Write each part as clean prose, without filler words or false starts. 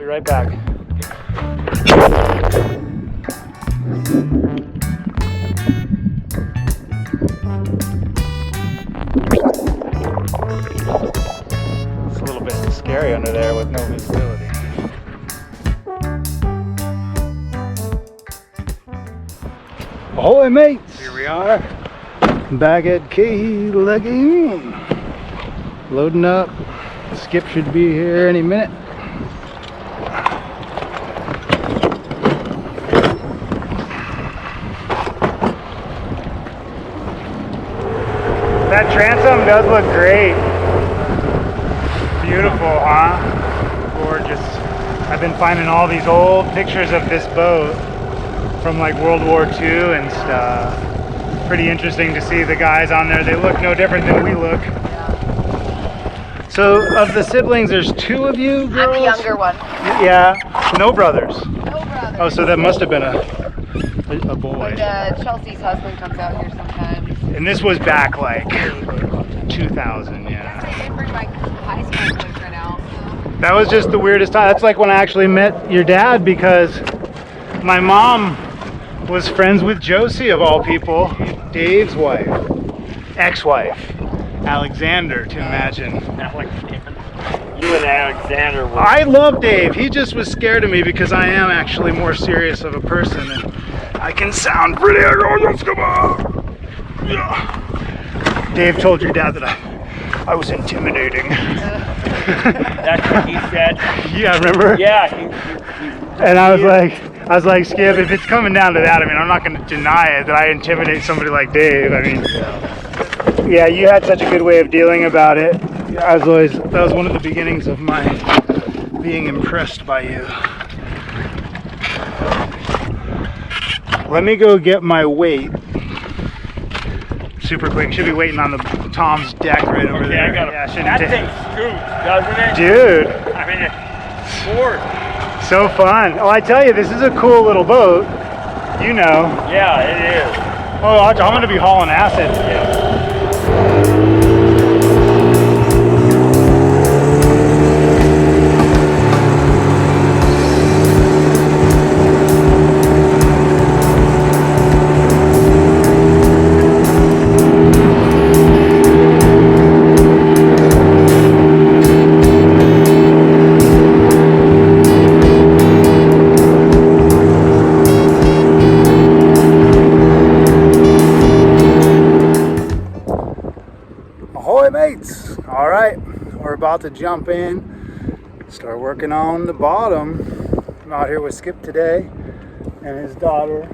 be right back. It's a little bit scary under there with no visibility. Ahoy mates! Here we are, back at Keehi Lagoon. Loading up. Skip should be here any minute. That transom does look great. Beautiful, huh? Gorgeous. I've been finding all these old pictures of this boat from like World War II and stuff. Pretty interesting to see the guys on there. They look no different than we look. So of the siblings, there's 2 of you girls? I'm the younger one. Yeah. No brothers? No brothers. Oh, so that must have been a boy. But Chelsea's husband comes out here sometimes. And this was back like 2000, yeah. I didn't bring my high school boyfriend out. So. That was just the weirdest time. That's like when I actually met your dad, because my mom was friends with Josie, of all people, Dave's wife, ex-wife, Alexander, to imagine. You and Alexander were... I love Dave. He just was scared of me because I am actually more serious of a person, and I can sound pretty. Dave told your dad that I was intimidating. That's what he said. Yeah, remember? Yeah. And I was like, Skip, if it's coming down to that, I mean, I'm not going to deny it that I intimidate somebody like Dave. I mean, yeah, you had such a good way of dealing about it. That was one of the beginnings of my being impressed by you. Let me go get my weight. Super quick. Should be waiting on the Tom's deck right over there. I got that thing scoots, doesn't it? Dude. I mean, it's sport. So fun. Oh, I tell you, this is a cool little boat. You know. Yeah, it is. Oh, I'm going to be hauling acid. Ahoy mates! All right, we're about to jump in, start working on the bottom. I'm out here with Skip today and his daughter.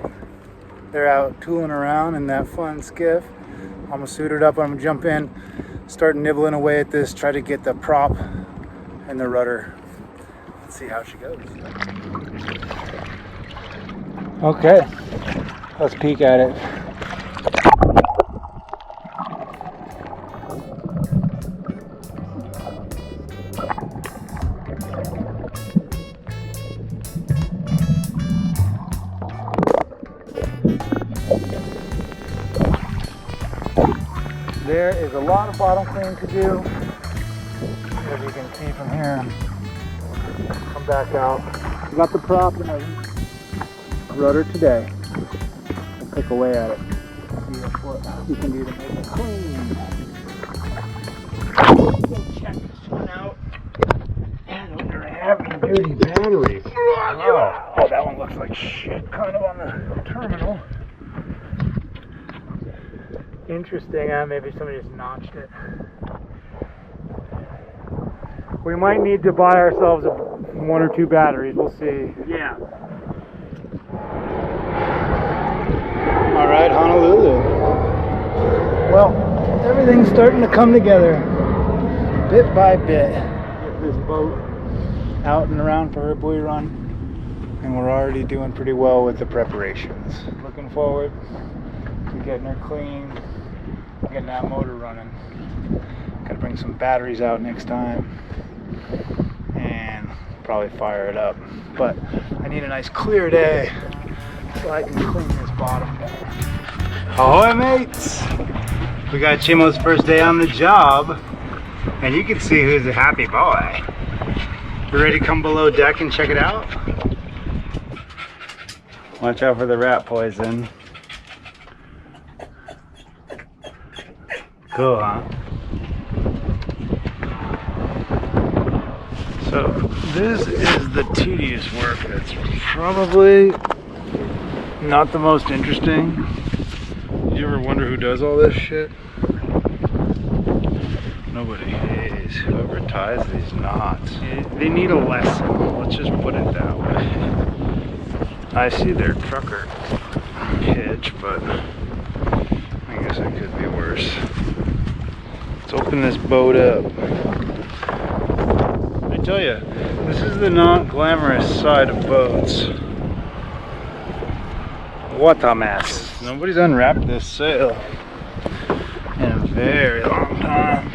They're out tooling around in that fun skiff. I'm suited up, I'm gonna jump in, start nibbling away at this, try to get the prop and the rudder. Let's see how she goes. Okay, let's peek at it. There is a lot of bottom cleaning to do, as you can see from here. Come back out. We got the prop and everything. Rudder today. We'll pick away at it. See what we can do to make it clean. Let's check this one out. And under a heavy duty battery. Oh, that one looks like shit, kind of on the terminal. Interesting, maybe somebody just notched it. We might need to buy ourselves 1 or 2 batteries, we'll see. Yeah. All right, Honolulu. Well, everything's starting to come together, bit by bit. Get this boat out and around for her buoy run, and we're already doing pretty well with the preparations. Looking forward to getting her clean, getting that motor running. Gotta bring some batteries out next time and probably fire it up. But I need a nice clear day so I can clean this bottom down. Ahoy mates! We got Chimo's first day on the job, and you can see who's a happy boy. You ready to come below deck and check it out? Watch out for the rat poison. Cool, huh? So this is the tedious work that's probably not the most interesting. You ever wonder who does all this shit? Nobody is. Whoever ties these knots. They need a lesson. Let's just put it that way. I see their trucker hitch, but I guess it could be worse. Let's open this boat up. I tell you, this is the not glamorous side of boats. What a mess. Nobody's unwrapped this sail in a very long time.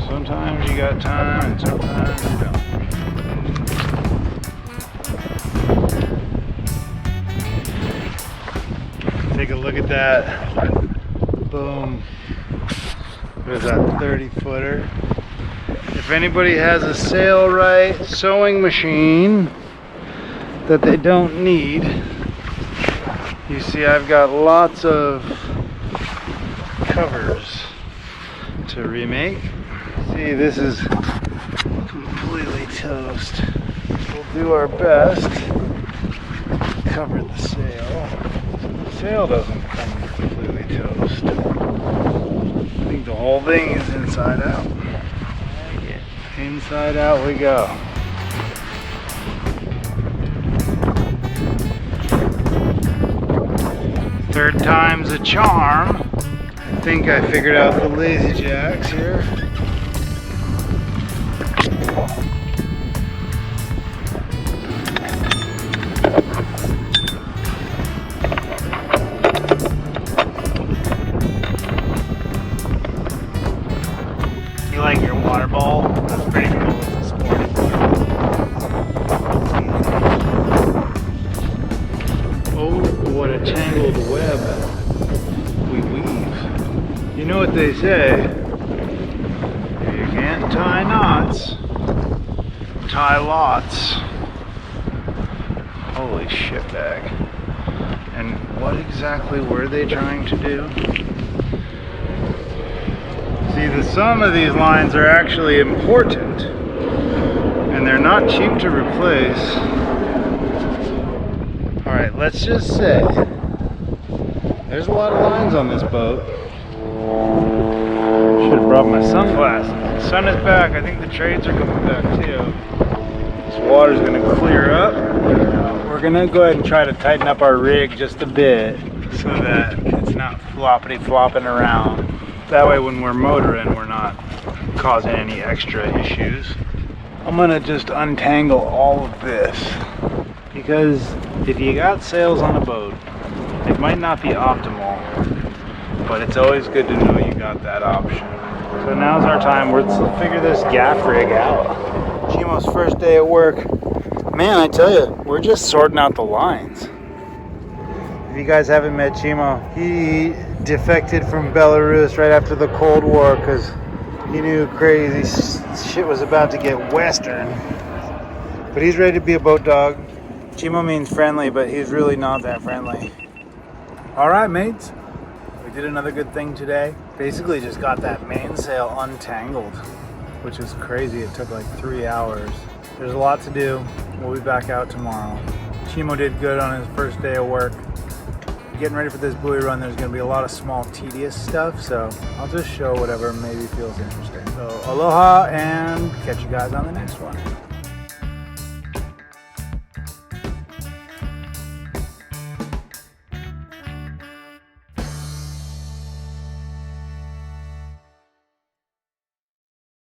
Sometimes you got time and sometimes you don't. Take a look at that. Boom. There's that 30-footer. If anybody has a Sailrite sewing machine that they don't need, you see I've got lots of covers to remake. See, this is completely toast. We'll do our best to cover the sail. The sail doesn't come completely toast. I think the whole thing is inside out. Inside out we go. Third time's a charm. I think I figured out the lazy jacks here. You like your water ball? That's pretty cool. It's a sport. Oh, what a tangled web we weave. You know what they say, if you can't tie knots, tie lots. Holy shitbag. And what exactly were they trying to do? See, some of these lines are actually important, and they're not cheap to replace. Alright, let's just say there's a lot of lines on this boat. Should have brought my sunglasses. The sun is back. I think the trades are coming back too. This water's going to clear up. We're going to go ahead and try to tighten up our rig just a bit so that it's not floppity-flopping around. That way when we're motoring, we're not causing any extra issues. I'm going to just untangle all of this, because if you got sails on a boat, it might not be optimal, but it's always good to know you got that option. So now's our time. Let's figure this gaff rig out. Chimo's first day at work. Man, I tell you, we're just sorting out the lines. If you guys haven't met Chimo, he defected from Belarus right after the Cold War because he knew crazy shit was about to get Western. But he's ready to be a boat dog. Chimo means friendly, but he's really not that friendly. Alright, mates. We did another good thing today. Basically just got that mainsail untangled, which is crazy. It took like 3 hours. There's a lot to do. We'll be back out tomorrow. Chimo did good on his first day of work. Getting ready for this buoy run, there's going to be a lot of small tedious stuff, so I'll just show whatever maybe feels interesting. So aloha, and catch you guys on the next one.